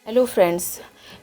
Hello friends,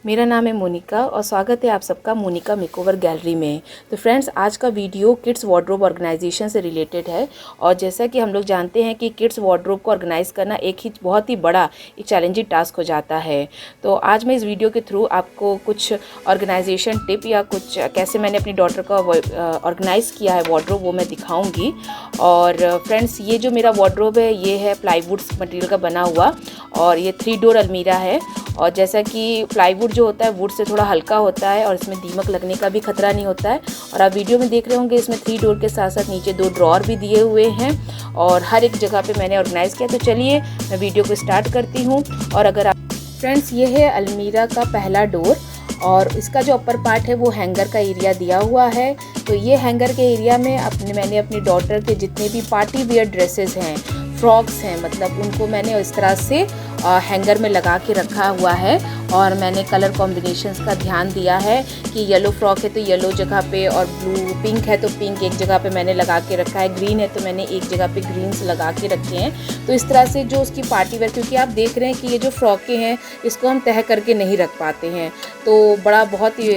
मेरा नाम है मोनिका और स्वागत है आप सबका मोनिका मेकओवर गैलरी में। तो फ्रेंड्स, आज का वीडियो किड्स वार्डरोब ऑर्गेनाइजेशन से रिलेटेड है। और जैसा कि हम लोग जानते हैं कि किड्स वार्डरोब को ऑर्गेनाइज करना एक बहुत ही बड़ा एक चैलेंजिंग टास्क हो जाता है। तो आज मैं इस वीडियो के थ्रू आपको कुछ ऑर्गेनाइजेशन टिप या कुछ कैसे मैंने अपनी डॉटर का ऑर्गेनाइज़ किया है वार्डरोब, वो मैं दिखाऊँगी। और फ्रेंड्स, ये जो मेरा वार्डरोब है ये है प्लाईवुड मटेरियल का बना हुआ और ये 3 डोर अलमीरा है। और जैसा कि प्लाईवुड जो होता है वुड से थोड़ा हल्का होता है और इसमें दीमक लगने का भी खतरा नहीं होता है। और आप वीडियो में देख रहे होंगे इसमें 3 डोर के साथ साथ नीचे 2 ड्रॉर भी दिए हुए हैं और हर एक जगह पे मैंने ऑर्गेनाइज़ किया। तो चलिए मैं वीडियो को स्टार्ट करती हूँ। और अगर आप फ्रेंड्स, ये है अलमीरा का पहला डोर और इसका जो अपर पार्ट है वो हैंगर का एरिया दिया हुआ है। तो ये हैंगर के एरिया में मैंने अपनी डॉटर के जितने भी पार्टी वियर ड्रेसेस हैं, फ्रॉक्स हैं, मतलब उनको मैंने इस तरह से हैंगर में लगा के रखा हुआ है। और मैंने कलर कॉम्बिनेशंस का ध्यान दिया है कि येलो फ्रॉक है तो येलो जगह पे, और ब्लू पिंक है तो पिंक एक जगह पे मैंने लगा के रखा है, ग्रीन है तो मैंने एक जगह पे ग्रीन्स लगा के रखे हैं। तो इस तरह से जो उसकी पार्टी वेयर, क्योंकि आप देख रहे हैं कि ये जो फ्रॉकें हैं इसको हम तह करके नहीं रख पाते हैं, तो बहुत ही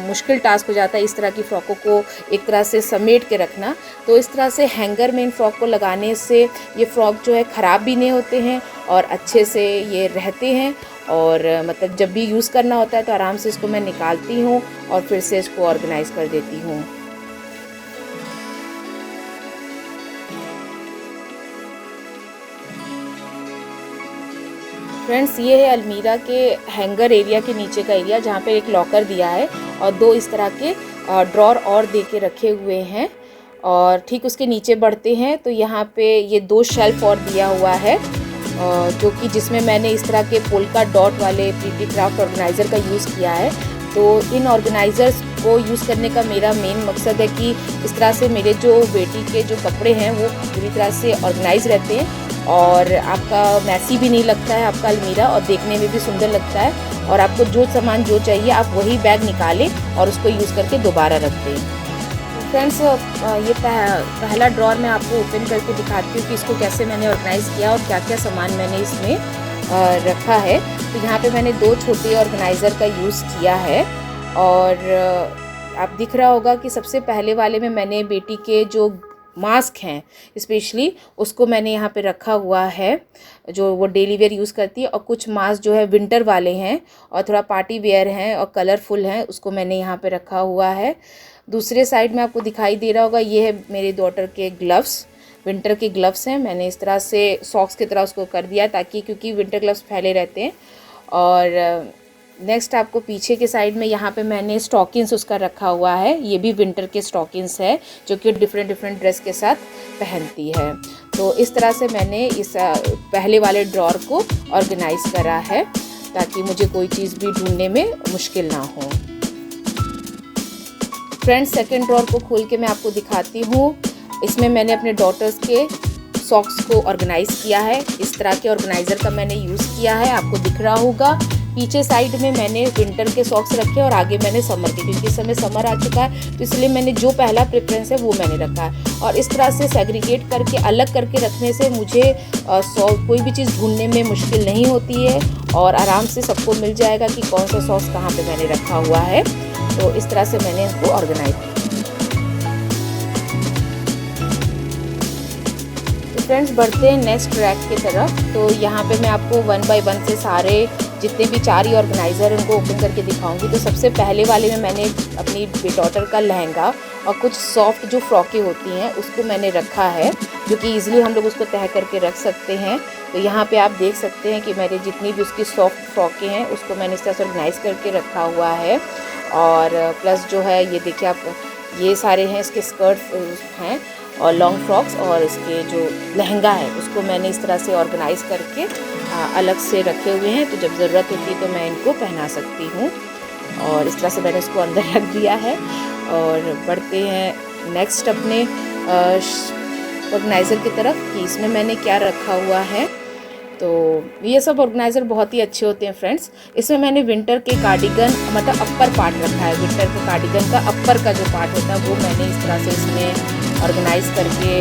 मुश्किल टास्क हो जाता है इस तरह की फ़्रॉकों को एक तरह से समेट के रखना। तो इस तरह से हैंगर में इन फ्रॉक को लगाने से ये फ़्रॉक जो है ख़राब भी नहीं होते हैं और अच्छे से ये रहते हैं। और मतलब जब भी यूज़ करना होता है तो आराम से इसको मैं निकालती हूँ और फिर से इसको ऑर्गेनाइज़ कर देती हूँ। फ्रेंड्स, ये है अलमीरा के हैंगर एरिया के नीचे का एरिया जहाँ पे एक लॉकर दिया है और 2 इस तरह के ड्रॉर और दे के रखे हुए हैं। और ठीक उसके नीचे बढ़ते हैं तो यहाँ पे ये 2 शेल्फ और दिया हुआ है जो कि जिसमें मैंने इस तरह के पोल्का डॉट वाले प्रीटी क्राफ्ट ऑर्गेनाइज़र का यूज़ किया है। तो इन ऑर्गेनाइज़र्स को यूज़ करने का मेरा मेन मकसद है कि इस तरह से मेरे जो बेटी के जो कपड़े हैं वो पूरी तरह से ऑर्गेनाइज रहते हैं और आपका मैसी भी नहीं लगता है आपका अलमीरा, और देखने में भी सुंदर लगता है। और आपको जो सामान जो चाहिए आप वही बैग निकालें और उसको यूज़ करके दोबारा रख दें। फ्रेंड्स, ये पहला ड्रॉर मैं आपको ओपन करके दिखाती हूँ कि इसको कैसे मैंने ऑर्गेनाइज़ किया और क्या क्या सामान मैंने इसमें रखा है। तो यहाँ पे मैंने 2 छोटे ऑर्गेनाइज़र का यूज़ किया है और आप दिख रहा होगा कि सबसे पहले वाले में मैंने बेटी के जो मास्क हैं स्पेशली उसको मैंने यहाँ पे रखा हुआ है जो वो डेली वेयर यूज़ करती है, और कुछ मास्क जो है विंटर वाले हैं और थोड़ा पार्टी वेयर हैं और कलरफुल हैं, उसको मैंने यहाँ पे रखा हुआ है। दूसरे साइड में आपको दिखाई दे रहा होगा ये है मेरी डॉटर के ग्लव्स, विंटर के ग्लव्स हैं। मैंने इस तरह से सॉक्स की तरह उसको कर दिया ताकि, क्योंकि विंटर ग्लव्स फैले रहते हैं। और नेक्स्ट आपको पीछे के साइड में यहाँ पे मैंने स्टॉकिंग्स उसका रखा हुआ है, ये भी विंटर के स्टॉकिंग्स है जो कि डिफरेंट ड्रेस के साथ पहनती है। तो इस तरह से मैंने इस पहले वाले ड्रॉर को ऑर्गेनाइज़ करा है ताकि मुझे कोई चीज़ भी ढूंढने में मुश्किल ना हो। फ्रेंड्स, सेकंड ड्रॉर को खोल के मैं आपको दिखाती हूँ। इसमें मैंने अपने डॉटर्स के सॉक्स को ऑर्गेनाइज़ किया है। इस तरह के ऑर्गेनाइज़र का मैंने यूज़ किया है, आपको दिख रहा होगा। पीछे साइड में मैंने विंटर के सॉक्स रखे और आगे मैंने समर के, क्योंकि इस समय समर आ चुका है तो इसलिए मैंने जो पहला प्रेफरेंस है वो मैंने रखा है। और इस तरह से सेग्रीगेट करके अलग करके रखने से मुझे कोई भी चीज़ ढूंढने में मुश्किल नहीं होती है और आराम से सबको मिल जाएगा कि कौन सा सॉक्स कहाँ पे मैंने रखा हुआ है। तो इस तरह से मैंने इसको ऑर्गेनाइज किया। फ्रेंड्स, बढ़ते हैं नेक्स्ट रैक की तरफ। तो यहाँ पे मैं आपको 1 बाय 1 से सारे जितने भी 4 ही ऑर्गेनाइज़र हैं उनको ओपन करके दिखाऊंगी। तो सबसे पहले वाले में मैंने अपनी डॉटर का लहंगा और कुछ सॉफ्ट जो फ्रॉकें होती हैं उसको मैंने रखा है, जो कि ईज़िली हम लोग उसको तह करके रख सकते हैं। तो यहाँ पे आप देख सकते हैं कि मेरे जितनी भी उसकी सॉफ्ट फ्रॉकें हैं उसको मैंने इस तरह से ऑर्गेनाइज़ करके रखा हुआ है। और प्लस जो है ये देखिए आप, ये सारे हैं इसके स्कर्ट्स हैं और लॉन्ग फ्रॉक्स, और इसके जो लहंगा है उसको मैंने इस तरह से ऑर्गेनाइज़ करके अलग से रखे हुए हैं। तो जब ज़रूरत होती है तो मैं इनको पहना सकती हूँ और इस तरह से मैंने इसको अंदर रख दिया है। और बढ़ते हैं नेक्स्ट अपने ऑर्गेनाइज़र की तरफ कि इसमें मैंने क्या रखा हुआ है। तो ये सब ऑर्गेनाइज़र बहुत ही अच्छे होते हैं फ्रेंड्स। इसमें मैंने विंटर के कार्डिगन, मतलब अपर पार्ट रखा है, विंटर के कार्डिगन का अपर का जो पार्ट होता है वो मैंने इस तरह से इसमें ऑर्गेनाइज़ करके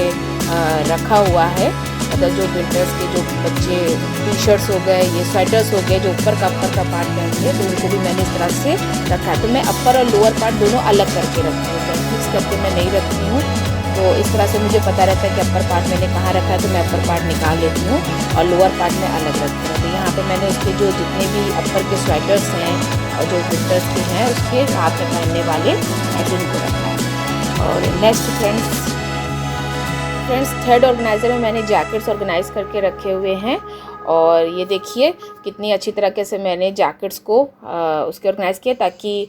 रखा हुआ है। मतलब जो विंटर्स के जो बच्चे टी शर्ट्स हो गए, ये स्वेटर्स हो गए जो ऊपर का पार्ट पहनते हैं, तो उनको भी मैंने इस तरह से रखा है। तो मैं अपर और लोअर पार्ट दोनों अलग करके रखती हूँ, मिक्स करके मैं नहीं रखती हूँ। तो इस तरह से मुझे पता रहता है कि अपर पार्ट मैंने कहाँ रखा है, तो मैं अपर पार्ट निकाल लेती हूँ और लोअर पार्ट में अलग रखती हूँ। तो यहाँ पे मैंने उसके जो जितने भी अपर के स्वेटर्स हैं और जो विंटर्स के हैं उसके हाथ में पहनने वाले ऐसे इनको रखा है। और नेक्स्ट फ्रेंड्स थर्ड ऑर्गेनाइज़र में मैंने जैकेट्स ऑर्गेनाइज़ करके रखे हुए हैं। और ये देखिए कितनी अच्छी तरीके से मैंने जैकेट्स को उसके ऑर्गेनाइज़ किया ताकि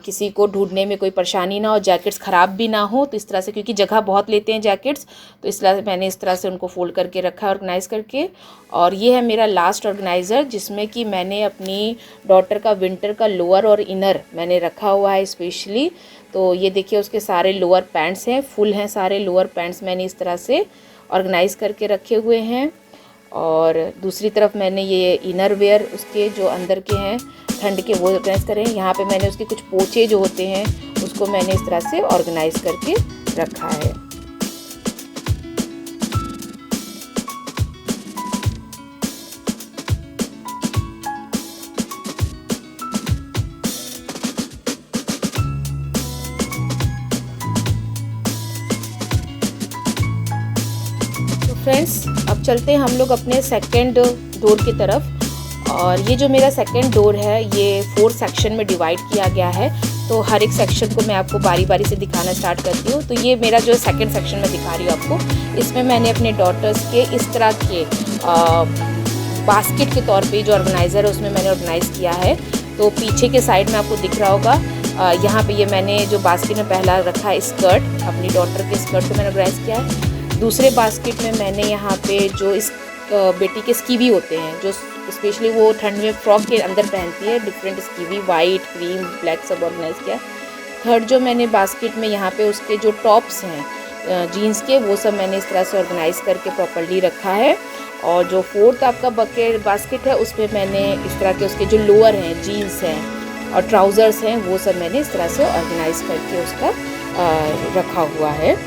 किसी को ढूंढने में कोई परेशानी ना हो, जैकेट्स ख़राब भी ना हो। तो इस तरह से, क्योंकि जगह बहुत लेते हैं जैकेट्स, तो इस तरह से मैंने इस तरह से उनको फोल्ड करके रखा है ऑर्गेनाइज़ करके। और ये है मेरा लास्ट ऑर्गेनाइज़र जिसमें कि मैंने अपनी डॉटर का विंटर का लोअर और इनर मैंने रखा हुआ है स्पेशली। तो ये देखिए उसके सारे लोअर पैंट्स हैं, फुल हैं सारे लोअर पैंट्स मैंने इस तरह से ऑर्गेनाइज़ करके रखे हुए हैं। और दूसरी तरफ मैंने ये इनर वेयर उसके जो अंदर के हैं ठंड के वो ऑर्गेनाइज़ करें। यहाँ पे मैंने उसके कुछ पोचे जो होते हैं उसको मैंने इस तरह से ऑर्गेनाइज़ करके रखा है। फ्रेंड्स अब चलते हैं हम लोग अपने सेकंड डोर की तरफ। और ये जो मेरा सेकंड डोर है ये 4 सेक्शन में डिवाइड किया गया है। तो हर एक सेक्शन को मैं आपको बारी बारी से दिखाना स्टार्ट करती हूँ। तो ये मेरा जो सेकंड सेक्शन में दिखा रही हूँ आपको, इसमें मैंने अपने डॉटर्स के इस तरह के बास्केट के तौर पे जो ऑर्गेनाइज़र है उसमें मैंने ऑर्गेनाइज़ किया है। तो पीछे के साइड में आपको दिख रहा होगा, यहाँ पे ये मैंने जो बास्केट में पहला रखा है स्कर्ट, अपनी डॉटर के स्कर्ट को मैंने ऑर्गेनाइज़ किया है। दूसरे बास्केट में मैंने यहाँ पे जो इस बेटी के स्कीवी होते हैं जो स्पेशली वो ठंड में फ्रॉक के अंदर पहनती है, different skivvy white cream black सब ऑर्गेनाइज़ किया। थर्ड जो मैंने बास्केट में यहाँ पे उसके जो टॉप्स हैं जीन्स के वो सब मैंने इस तरह से ऑर्गेनाइज़ करके प्रॉपर्ली रखा है। और जो फोर्थ आपका बास्केट है उसमें मैंने इस तरह के उसके जो लोअर हैं जीन्स हैं और ट्राउज़र्स हैं वो सब मैंने इस तरह से ऑर्गेनाइज़ करके उसका रखा हुआ है।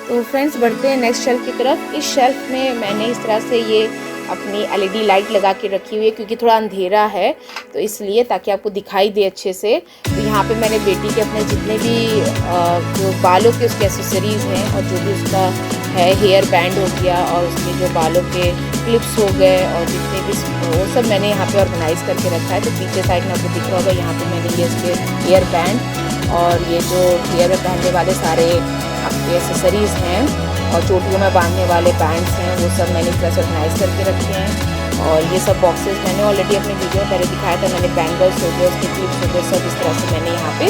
तो फ्रेंड्स बढ़ते हैं नेक्स्ट शेल्फ की तरफ। इस शेल्फ में मैंने इस तरह से ये अपनी एलईडी लाइट लगा के रखी हुई है क्योंकि थोड़ा अंधेरा है तो इसलिए, ताकि आपको दिखाई दे अच्छे से। तो यहाँ पे मैंने बेटी के अपने जितने भी जो बालों के उसके एक्सेसरीज़ हैं और जो भी उसका है हेयर बैंड हो गया और उसके जो बालों के क्लिप्स हो गए और जितने भी वो सब मैंने यहाँ पे ऑर्गेनाइज़ करके रखा है। तो पीछे साइड में आपको दिख रहा होगा, यहाँ पे मैंने ये इसके हेयर बैंड और ये जो हेयर में पहनने वाले सारे आपके एक्सेसरीज़ हैं और चोटियों में बांधने वाले बैंड्स हैं वो सब मैंने इस तरह से ऑर्गेनाइज़ करके रखे हैं। और ये सब बॉक्सेस मैंने ऑलरेडी अपने वीडियो में पहले दिखाया था। मैंने बैंगल्स हो गए, उसके क्लिप्स हो गए, सब इस तरह से मैंने यहाँ पे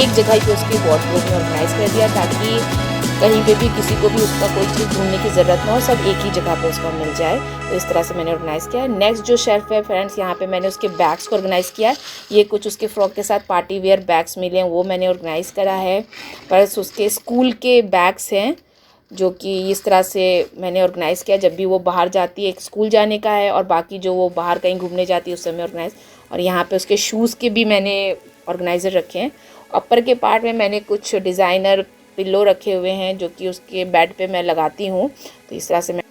एक जगह पे उसकी वार्डरोब में ऑर्गेनाइज़ कर दिया ताकि कहीं पे भी किसी को भी उसका कोई चीज़ ढूंढने की ज़रूरत ना हो, सब एक ही जगह पे उसका मिल जाए। तो इस तरह से मैंने ऑर्गेनाइज़ किया है। नेक्स्ट जो शेल्फ है फ्रेंड्स, यहाँ पे मैंने उसके बैग्स को ऑर्गेनाइज़ किया है। ये कुछ उसके फ्रॉक के साथ पार्टी वेयर बैग्स मिले हैं वो मैंने ऑर्गेनाइज़ करा है। प्लस उसके स्कूल के बैग्स हैं जो कि इस तरह से मैंने ऑर्गेनाइज़ किया, जब भी वो बाहर जाती है, एक स्कूल जाने का है और बाकी जो वो बाहर कहीं घूमने जाती है उस समय ऑर्गेनाइज़। और यहाँ पे उसके शूज़ के भी मैंने ऑर्गेनाइज़र रखे हैं। अपर के पार्ट में मैंने कुछ डिज़ाइनर पिल्लो रखे हुए हैं जो कि उसके बेड पे मैं लगाती हूँ। तो इस तरह से मैं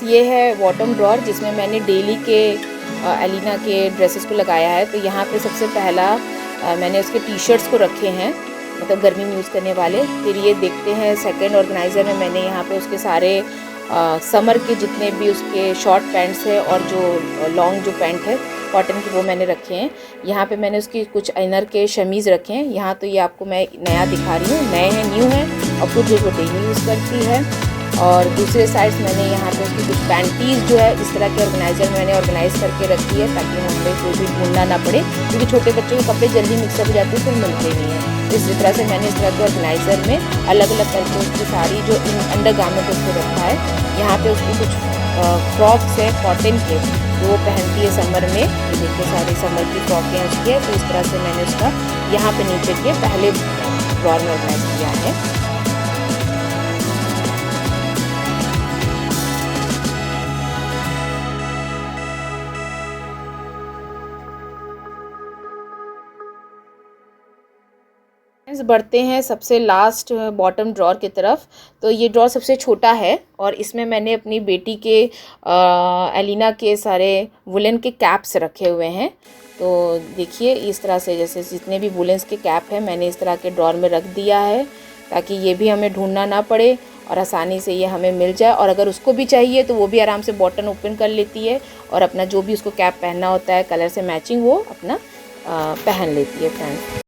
फ्रेंड्स ये है बॉटम ड्रॉर जिसमें मैंने डेली के एलिना के ड्रेसेस को लगाया है। तो यहाँ पे सबसे पहला मैंने उसके टी शर्ट्स को रखे हैं, मतलब गर्मी में यूज़ करने वाले। फिर ये देखते हैं सेकंड ऑर्गेनाइज़र में मैंने यहाँ पे उसके सारे समर के जितने भी उसके शॉर्ट पैंट्स है और जो लॉन्ग जो पैंट है कॉटन की वो मैंने रखे हैं। यहाँ पे मैंने उसकी कुछ इनर के शमीज़ रखे हैं। यहाँ तो ये आपको मैं नया दिखा रही हूँ, नए हैं, न्यू है, और कुछ जो डेली यूज़ करती है। और दूसरे साइड्स मैंने यहाँ पे उसकी कुछ पैंटीज़ जो है इस तरह के ऑर्गेनाइज़र मैंने ऑर्गेनाइज़ करके रखी है ताकि हमें कोई भी ढूंढना ना पड़े, क्योंकि छोटे बच्चों के कपड़े जल्दी मिक्सअप हो जाते हैं फिर मिलते नहीं हैं। इसी तरह से मैंने इस तरह के ऑर्गेनाइज़र में अलग अलग करके उसकी सारी जो अंडर गारमेंट उसको रखा है। यहाँ पे उसकी कुछ फ्रॉक्स है कॉटन के जो वो पहनती है समर में। ये देखिए सारी समर की फ्रॉकें उसकी है। तो इस तरह से मैंने उसका यहाँ पे नीचे के पहले ड्रॉर में ऑर्गेनाइज किया है। बढ़ते हैं सबसे लास्ट बॉटम ड्रॉर की तरफ। तो ये ड्रॉर सबसे छोटा है और इसमें मैंने अपनी बेटी के एलिना के सारे वुलन के कैप्स रखे हुए हैं। तो देखिए इस तरह से जैसे जितने भी वुलन्स के कैप हैं मैंने इस तरह के ड्रॉर में रख दिया है ताकि ये भी हमें ढूंढना ना पड़े और आसानी से ये हमें मिल जाए। और अगर उसको भी चाहिए तो वो भी आराम से बॉटन ओपन कर लेती है और अपना जो भी उसको कैप पहनना होता है कलर से मैचिंग वो अपना पहन लेती है फ्रेंड्स।